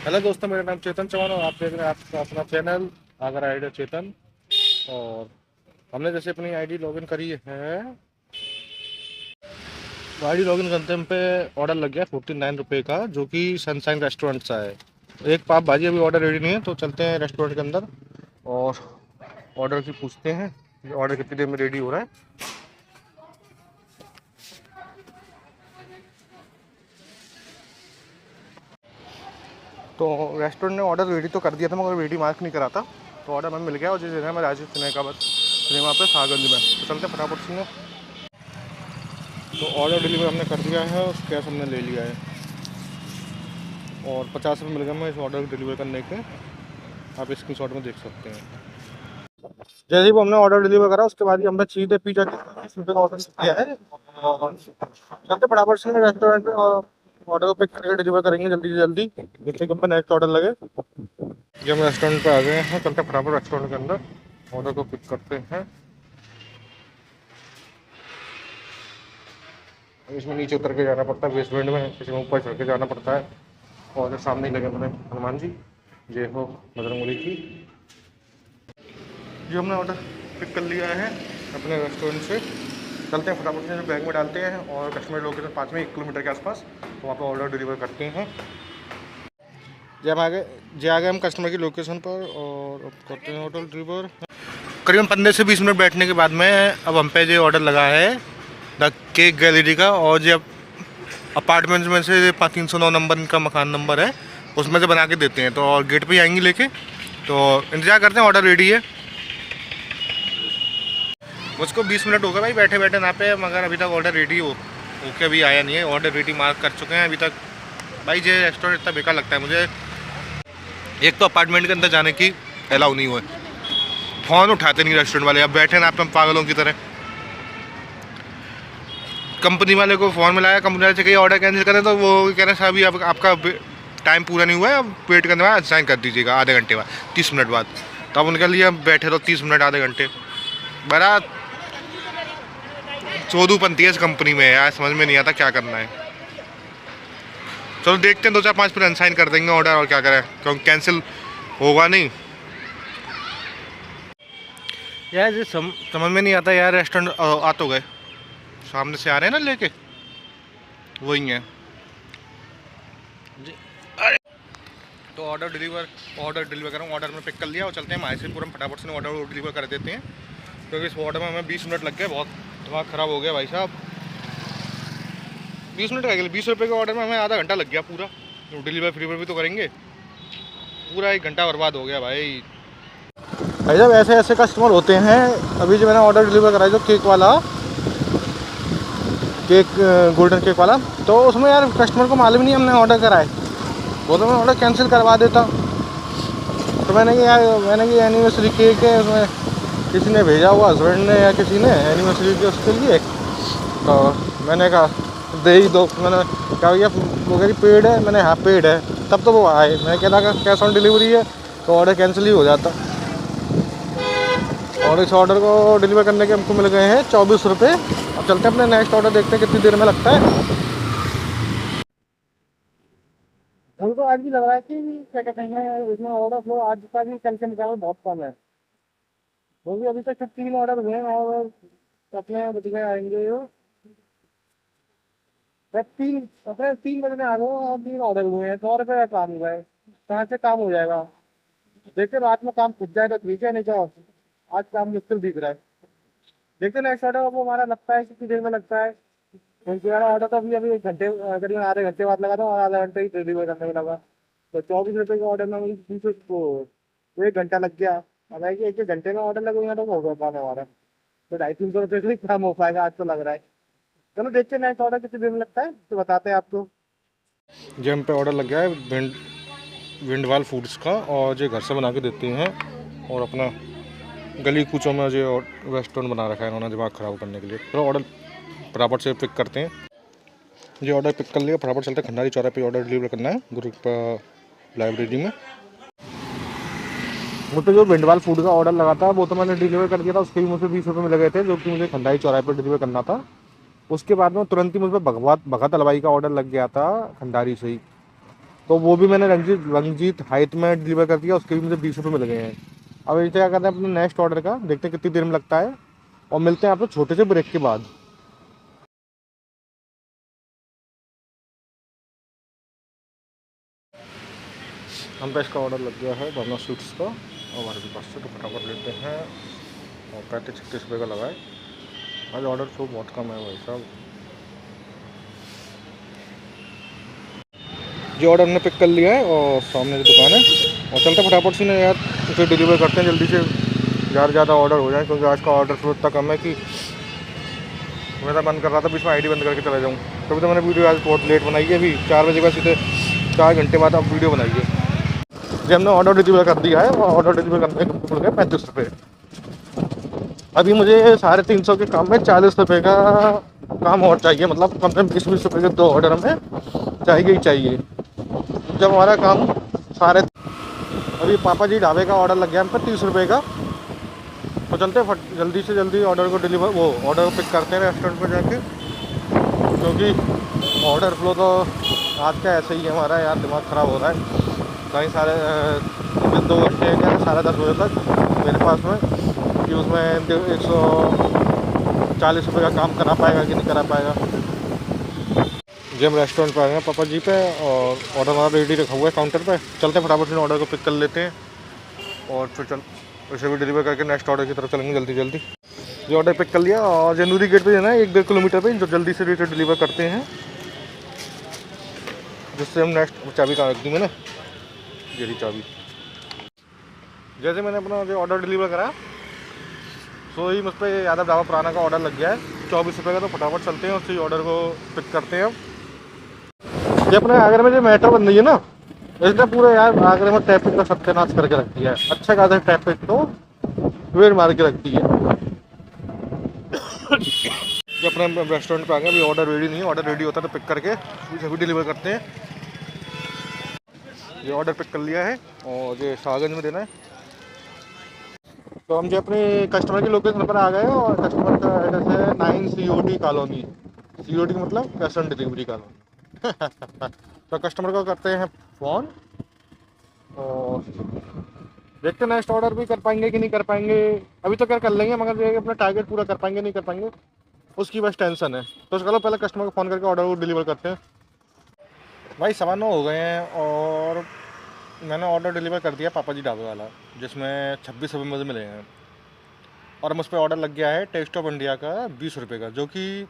Hello दोस्तों, मेरा नाम चेतन चौहान और आप देख रहे हैं आपका अपना चैनल आगर आइडिया चेतन। और हमने जैसे अपनी आईडी लॉगिन करी है, तो आईडी लॉगिन करते हम पे ऑर्डर लग गया 49 रुपये का, जो कि सनशाइन रेस्टोरेंट सा है। एक पाव भाजी अभी ऑर्डर रेडी नहीं है, तो चलते हैं रेस्टोरेंट के अंदर और ऑर्डर की पूछते हैं ऑर्डर कितनी देर में रेडी हो रहा है। तो रेस्टोरेंट ने ऑर्डर रेडी तो कर दिया था, मगर रेडी मार्क नहीं करा था। तो ऑर्डर हमें मिल गया और जिस जगह में राजीव सिन्हा का बस सिनेमा पे सागंज में, तो चलते फटाफट से। तो ऑर्डर डिलीवर हमने कर दिया है और कैश हमने ले लिया है और 50 रुपये मिल गए हमें इस ऑर्डर डिलीवर करने के। आप स्क्रीन शॉट में देख सकते हैं। जैसे ही वो हमने ऑर्डर डिलीवर करा उसके बाद ही हमने चीज़ पिज़्ज़ा का ऑर्डर किया है। और चलते फटाफट से रेस्टोरेंट में और ऑर्डर को पिक करके डिलीवर करेंगे जल्दी से जल्दी, जिससे कि हमें नेक्स्ट ऑर्डर लगे। ये हम रेस्टोरेंट पे आ गए हैं, चलते फटाफट रेस्टोरेंट के अंदर ऑर्डर को पिक करते हैं। इसमें नीचे उतर के जाना पड़ता है, बेसमेंट में किसी में ऊपर चढ़ के जाना पड़ता है। और सामने ही लगे हमारे हनुमान जी, जय हो बजरंगबली की। जो हमने ऑर्डर पिक कर लिया है अपने रेस्टोरेंट से, चलते हैं फटाफट से बैग में डालते हैं और कस्टमर लोकेशन पास में 1 किलोमीटर के आसपास, तो वहाँ पर ऑर्डर डिलीवर करते हैं। जब आ गए हम कस्टमर की लोकेशन पर और अब करते हैं ऑर्डर डिलीवर। करीबन 15 से 20 मिनट बैठने के बाद में अब हम पे जो ऑर्डर लगा है द केक गैलरी का, और जब अपार्टमेंट्स में से 309 नंबर का मकान नंबर है, उसमें से बना के देते हैं। तो और गेट पे ही आएंगे लेके, तो इंतज़ार करते हैं। ऑर्डर रेडी है, मुझको 20 मिनट हो गए भाई बैठे बैठे ना पे, मगर अभी तक ऑर्डर रेडी हो ओके अभी आया नहीं है। ऑर्डर रेडी मार्क कर चुके हैं अभी तक। भाई ये रेस्टोरेंट इतना बेकार लगता है मुझे। एक तो अपार्टमेंट के अंदर जाने की अलाउ नहीं हुआ, फ़ोन उठाते नहीं रेस्टोरेंट वाले। अब बैठे ना आप हम पागलों की तरह। कंपनी वाले को फ़ोन मिलाया, कंपनी वाले से कहीं ऑर्डर कैंसिल करें, तो वो कह रहे हैं साहब अभी आपका टाइम पूरा नहीं हुआ है, अब वेट करने बाद साइन कर दीजिएगा आधे घंटे बाद, 30 मिनट बाद। तो अब उनके लिए बैठे तो 30 मिनट आधे घंटे, बड़ा चौधूपंती है इस कंपनी में यार, समझ में नहीं आता क्या करना है। चलो देखते हैं, 2 4 5 फिर अनसाइन कर देंगे ऑर्डर, और क्या करें क्योंकि कैंसिल होगा नहीं यार। ये समझ में नहीं आता यार। रेस्टोरेंट आ तो गए, सामने से आ रहे हैं ना लेके, वही है जी। तो ऑर्डर डिलीवर करूँ, ऑर्डर में पिक कर लिया और चलते हैं माहेश्वरपुरम। फटाफट से ऑर्डर डिलीवर कर देते हैं, क्योंकि इस ऑर्डर में हमें 20 मिनट लग गए। बहुत दिमाग ख़राब हो गया भाई साहब। 20 मिनट लगे, 20 रुपये के ऑर्डर में हमें आधा घंटा लग गया पूरा। तो डिलीवर फ्री पर भी तो करेंगे, पूरा 1 घंटा बर्बाद हो गया भाई। भाई साहब ऐसे ऐसे कस्टमर होते हैं। अभी जो मैंने ऑर्डर डिलीवर कराया जो केक वाला, केक गोल्डन केक वाला, तो उसमें यार कस्टमर को मालूम नहीं हमने ऑर्डर कराए, वो तो मैं ऑर्डर कैंसिल करवा देता। तो मैंने कि एनिवर्सरी केक है, उसमें किसी ने भेजा हुआ, हस्बैंड ने या किसी ने एनिवर्सरी के उसके लिए। तो मैंने कहा दे ही दो। मैंने कहा भैया वो कह रही पेड है, मैंने हाँ पेड है। तब तो वो आए, मैं कहता कि कैश ऑन डिलीवरी है, तो ऑर्डर कैंसिल ही हो जाता। और इस ऑर्डर को डिलीवर करने के हमको मिल गए हैं 24 रुपये। अब चलते हैं अपने नेक्स्ट ऑर्डर, देखते हैं कितनी देर में लगता है। उनको आज भी लग रहा है कि क्या कहते हैं इसमें ऑर्डर फ्लो आज का भी कल के मुकाबले बहुत कम है, क्योंकि अभी तक 3 ऑर्डर हुए हैं और अपने बदले आएंगे। मैं 3 बजे आ रहा हूँ और 3 ऑर्डर हुए हैं, 100 रुपये का काम हुआ है, कहाँ से काम हो जाएगा। देखते रात में काम खुद जाए तो ठीक है, नहीं तो आज काम मुश्किल दिख रहा है। देखते नेक्स्ट ऑर्डर वो हमारा लगता है कितनी देर में लगता है, क्योंकि हमारा ऑर्डर तो अभी अभी 1 घंटे करीबन आधे घंटे बाद लगा था और आधा घंटे ही डिलीवर करने में लगा। तो 24 रुपये का ऑर्डर में मुझे 1 घंटा लग गया। अब है कि 1 घंटे में ऑर्डर लगेगा तो हो गया काम हमारा। तो 250-300 रुपये से ही काम हो पाएगा आज तो लग रहा है। चलो देखते हैं नेक्स्ट ऑर्डर कितनी देर में लगता है तो बताते हैं आपको। जी हम पे ऑर्डर लग गया है विंडवाल फूड्स का, और ये घर से बना के देते हैं और अपना गली कूचों में जो रेस्टोरेंट बना रखा है इन्होंने दिमाग ख़राब करने के लिए। तो ऑर्डर फटाफट से पिक करते हैं। ये ऑर्डर पिक कर लिया, फटाफट चलते हैं खंडारी चौराहे पे ऑर्डर डिलीवर करना है ग्रुप लाइब्रेरी में। वो तो जो विंडवाल फूड का ऑर्डर लगा था वो तो मैंने डिलीवर कर दिया था, उसके भी मुझे 20 रुपये मिल गए थे, जो कि मुझे खंडारी चौराहे पर डिलीवर करना था। उसके बाद में तुरंत ही मुझे भगत हलवाई का ऑर्डर लग गया था खंडारी से ही। तो वो भी मैंने रंजीत हाइट में डिलीवर कर दिया, उसके भी मुझे 20 रुपये मिल गए हैं। अब इसे क्या करते हैं अपने नेक्स्ट ऑर्डर का, देखते हैं कितनी देर में लगता है, और मिलते हैं आपको छोटे से ब्रेक के बाद। हम पे इसका ऑर्डर लग गया है भावना स्वीट्स का, और हमारे के पास से तो फटाफट लेते हैं। और 35-36 रुपये का लगा है। आज ऑर्डर तो बहुत कम है भाई साहब। जो ऑर्डर हमने पिक कर लिया है और सामने की दुकान है, और चलते फटाफट से ना यार उसे डिलीवर करते हैं जल्दी से, ज़्यादा ऑर्डर हो जाए, क्योंकि आज का ऑर्डर फ्लो इतना कम है कि मेरा मन कर रहा था बीच में आईडी बंद करके चला जाऊँ। तभी तो मैंने वीडियो आज बहुत लेट बनाई है, अभी 4 बजे के बाद सीधे 4 घंटे बाद अब वीडियो बनाई है। जब हमने ऑर्डर डिलीवर कर दिया है, और ऑर्डर डिलीवर करने के पड़ गए 35 रुपये। अभी मुझे 350 के काम में 40 रुपये का काम और चाहिए, मतलब कम से कम 20-20 रुपये के 2 ऑर्डर हमें चाहिए ही चाहिए। जब हमारा काम सारे, अभी पापा जी ढाबे का ऑर्डर लग गया हम पर 30 रुपये का। तो चलते जल्दी से जल्दी ऑर्डर को डिलीवर, वो ऑर्डर को पिक करते हैं रेस्टोरेंट पर जाके, क्योंकि ऑर्डर फ्लो तो आज का ऐसे ही है हमारा यार, दिमाग ख़राब हो रहा है। कहीं सारे 2 घंटे का 10:30 बजे तक मेरे पास में, कि उसमें 140 रुपये का काम करा पाएगा कि नहीं करा पाएगा। जब हम रेस्टोरेंट पर आ गए पापा जी पे, और ऑर्डर हमारा रेडी रखा हुआ है काउंटर पे, चलते हैं फटाफट से ऑर्डर को पिक कर लेते हैं, और फिर उसे भी डिलीवर करके नेक्स्ट ऑर्डर की तरफ चलेंगे जल्दी जल्दी। जो ऑर्डर पिक कर लिया, और जनूरी गेट पे जाना है 1-1.5 किलोमीटर पे, जो जल्दी से डिलीवर करते हैं, जिससे हम नेक्स्ट चाबी कहाँ रख दी मैंने, ये रही चाबी। जैसे मैंने अपना जो ऑर्डर डिलीवर करा, सो ही मुझ पर यादव ढाबा पुराना का ऑर्डर लग गया है 24 रुपये का। तो फटाफट चलते हैं उसी ऑर्डर को पिक करते हैं। ये अपने आगरा में जो मेट्रो बन रही है ना, इसने पूरा यार आगरे में ट्रैफिक का सत्यानाश करके रख दिया है। अच्छा खासा ट्रैफिक तो वेट मार के रखती है। जो अपने रेस्टोरेंट पे आ गए, अभी ऑर्डर रेडी नहीं है, ऑर्डर रेडी होता है तो पिक करके सभी डिलीवर करते हैं। ये ऑर्डर पिक कर लिया है, और ये शाहगंज में देना है। तो हम जो अपने कस्टमर की लोकेशन पर आ गए, और कस्टमर का एड्रेस है 9 COD कॉलोनी। COD मतलब कैश ऑन डिलीवरी कॉलोनी। तो कस्टमर को करते हैं फ़ोन, और देखते हैं नेक्स्ट ऑर्डर भी कर पाएंगे कि नहीं कर पाएंगे। अभी तो कर लेंगे, मगर ये अपना टारगेट पूरा कर पाएंगे नहीं कर पाएंगे, उसकी बस टेंशन है। तो चलो पहले कस्टमर को फ़ोन करके ऑर्डर को डिलीवर करते हैं। भाई 9:15 हो गए हैं, और मैंने ऑर्डर डिलीवर कर दिया पापा जी ढाबे वाला, जिसमें 26 रुपये मुझे मिले हैं। और मुझ पर ऑर्डर लग गया है टेस्ट ऑफ इंडिया का 20 रुपये का, जो कि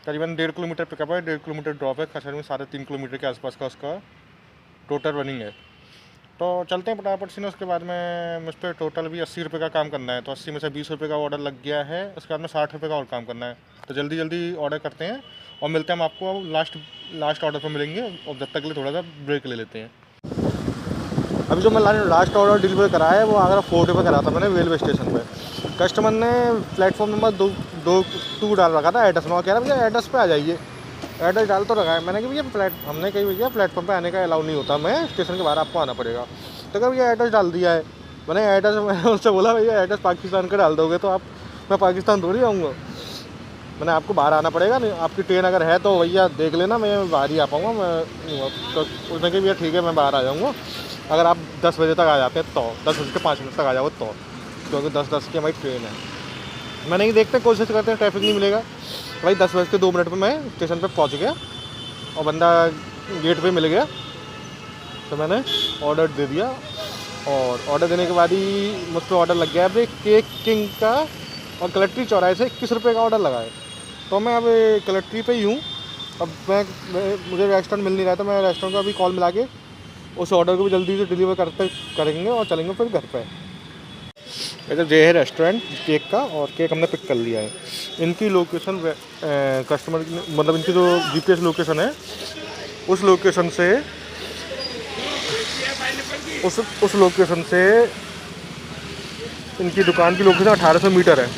करीबन 1.5 किलोमीटर पिकअप है, 1.5 किलोमीटर ड्रॉप है, खसर में 3.5 किलोमीटर के आसपास का उसका टोटल रनिंग है। तो चलते हैं फटाफट से ना। उसके बाद में मुझ पर टोटल भी 80 रुपये का काम करना है, तो 80 में से 20 रुपये का ऑर्डर लग गया है। उसके बाद में 60 रुपये का और काम करना है। तो जल्दी जल्दी ऑर्डर करते हैं, और मिलते हैं हम आपको लास्ट ऑर्डर पर मिलेंगे। और जब तक के लिए थोड़ा सा ब्रेक ले लेते हैं। अभी जो मैं लास्ट ऑर्डर डिलीवर करा है, वो आगरा फोर्ट पे करा था मैंने, रेलवे स्टेशन पे। कस्टमर ने प्लेटफॉर्म नंबर 2 डाल रखा था एड्रेस में, और कह रहा भैया एड्रेस पे आ जाइए। एड्रेस डाल तो रखा है मैंने कि भैया हमने कही भैया प्लेटफॉर्म पे आने का अलाउ नहीं होता, मैं स्टेशन के बाहर आपको आना पड़ेगा। तो क्या भैया एड्रेस डाल दिया है मैंने। मैंने उससे बोला भैया एड्रेस पाकिस्तान का डाल दोगे तो मैं पाकिस्तान थोड़ी आऊँगा, मैंने आपको बाहर आना पड़ेगा। नहीं आपकी ट्रेन अगर है तो भैया देख लेना, मैं बाहर ही आ पाऊँगा। मैं तो उसने कहा भैया ठीक है मैं बाहर आ जाऊँगा, अगर आप 10 बजे तक आ जाते हैं तो 10 बज के 5 मिनट तक आ जाओ, तो क्योंकि 10:10 की हमारी ट्रेन है। मैं नहीं, देखते कोशिश करते हैं ट्रैफिक नहीं मिलेगा। भाई 10:02 पर मैं स्टेशन पर पहुँच गया, और बंदा गेट पे मिल गया, तो मैंने ऑर्डर दे दिया। और ऑर्डर देने के बाद ही मुझ पर ऑर्डर लग गया है केक किंग का, और कलेक्ट्री चौराहे से 21 रुपये का ऑर्डर लगा है। तो मैं अब कलेक्ट्री पे ही हूँ। अब मुझे रेस्टोरेंट मिल नहीं रहा था, मैं रेस्टोरेंट को अभी कॉल मिला के उस ऑर्डर को भी जल्दी से डिलीवर करेंगे, और चलेंगे फिर घर पे। इधर जे है रेस्टोरेंट केक का, और केक हमने पिक कर लिया है। इनकी लोकेशन कस्टमर मतलब इनकी जो GPS लोकेशन है, उस लोकेशन से उस लोकेशन से इनकी दुकान की लोकेशन 1800 मीटर है।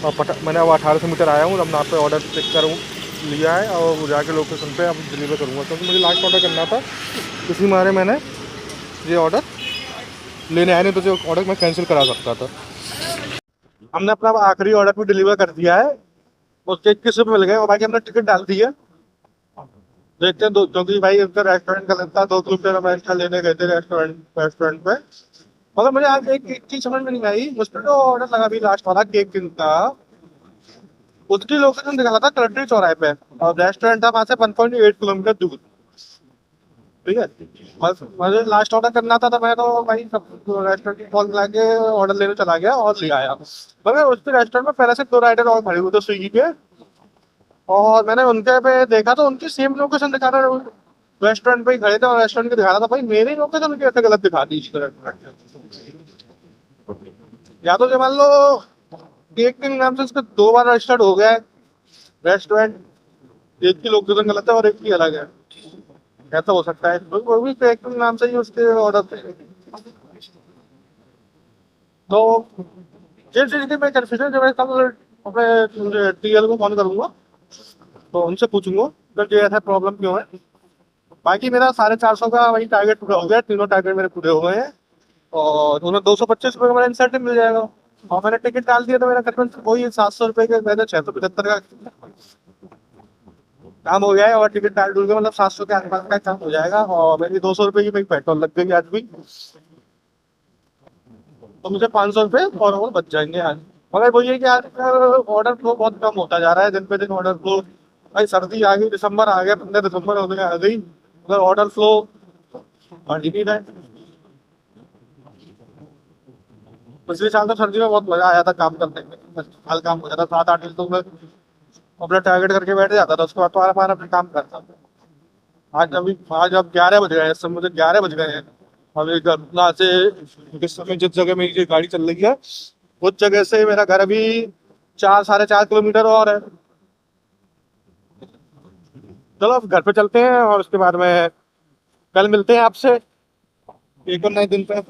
और मैंने अब 1800 मीटर आया हूँ। अब मैं आप पे ऑर्डर पिक करूँ लिया है, और वो जाके लोकेशन पे अब डिलीवर करूँगा, क्योंकि मुझे लास्ट ऑर्डर करना था। इसी मारे मैंने ये ऑर्डर लेने आया, नहीं तो जो ऑर्डर मैं कैंसिल करा सकता था। हमने अपना आखिरी ऑर्डर भी डिलीवर कर दिया है, उसके 21 रुपये मिल गए, और बाकी हमने टिकट डाल दी है। देखते हैं दो, क्योंकि भाई उनका रेस्टोरेंट का लगता है 2 किलोमीटर हम एक्स्ट्रा लेने गए थे रेस्टोरेंट पे। मगर मुझे आज एक चीज समझ में नहीं आई, उस पर जो ऑर्डर लगा भी लास्ट वाला केक किंग का, उसकी लोकेशन दिखा रहा था कलेक्ट्री चौराहे पे, और रेस्टोरेंट था वहां से 1.8 किलोमीटर दूर। ठीक है। बस मुझे लास्ट ऑर्डर करना था, तो मैं तो भाई सब रेस्टोरेंट की कॉल लगा के ऑर्डर लेने चला गया और ले आया। मगर उस रेस्टोरेंट में पहले से 2 राइडर और खड़े हुए थे स्विगी के, और मैंने उनके पे देखा तो उनकी सेम लोकेशन दिखा रहा, रेस्टोरेंट पे ही खड़े थे और रेस्टोरेंट के दिखा रहा था। भाई मेरी लोकेशन कैसे गलत दिखा दी इस या तो ये मान लो केक के नाम से उसका 2 बार रजिस्टर्ड हो गया है रेस्टोरेंट, एक की लोकेशन गलत है और एक की अलग है। कैसा हो सकता है? वो भी केक के नाम से ही उसके ऑर्डर थे। तो जिस चीज की मैं कन्फ्यूजन, जो मैं कल अपने टीएल को फोन करूंगा तो उनसे पूछूंगा कि ऐसा प्रॉब्लम क्यों है। बाकी मेरा 450 का वही टारगेट पूरा हो गया, तीनों टारगेट मेरे पूरे हो गए हैं, और उन्हें 225 रुपये का मेरा इंसेंटिव मिल जाएगा। और मैंने टिकट डाल दिया, तो मेरा करीबन वही 700 रुपये के, मैंने 675 का काम हो गया है, और टिकट डाल डूल के मतलब 700 के आसपास का काम हो जाएगा, और मेरी 200 रुपये की मेरी पेट्रोल लग गई आज भी। तो मुझे 500 रुपये और बच जाएंगे आज। मगर वो ये कि आज ऑर्डर फ्लो बहुत कम होता जा रहा है, दिन पे दिन ऑर्डर फ्लो। भाई सर्दी आ गई, दिसंबर आ गया, 15 दिसंबर होने आ गई, मगर ऑर्डर फ्लो बढ़ ही नहीं रहा है। पिछले साल तो सर्दी में बहुत मजा आया था काम करने में, हाल काम हो जाता, 7-8 दिन तो मैं अपना टारगेट करके बैठ जाता था, उसके बाद तो आराम अपना काम करता था। आज अब 11 बज गए हैं, इस समय मुझे 11 बज गए हैं। अभी घटना से इस समय जिस जगह मेरी ये गाड़ी चल रही है, उस जगह से मेरा घर अभी 4-4.5 किलोमीटर और है। चलो अब घर पे चलते हैं, और उसके बाद में कल मिलते हैं आपसे एक और नए दिन पे।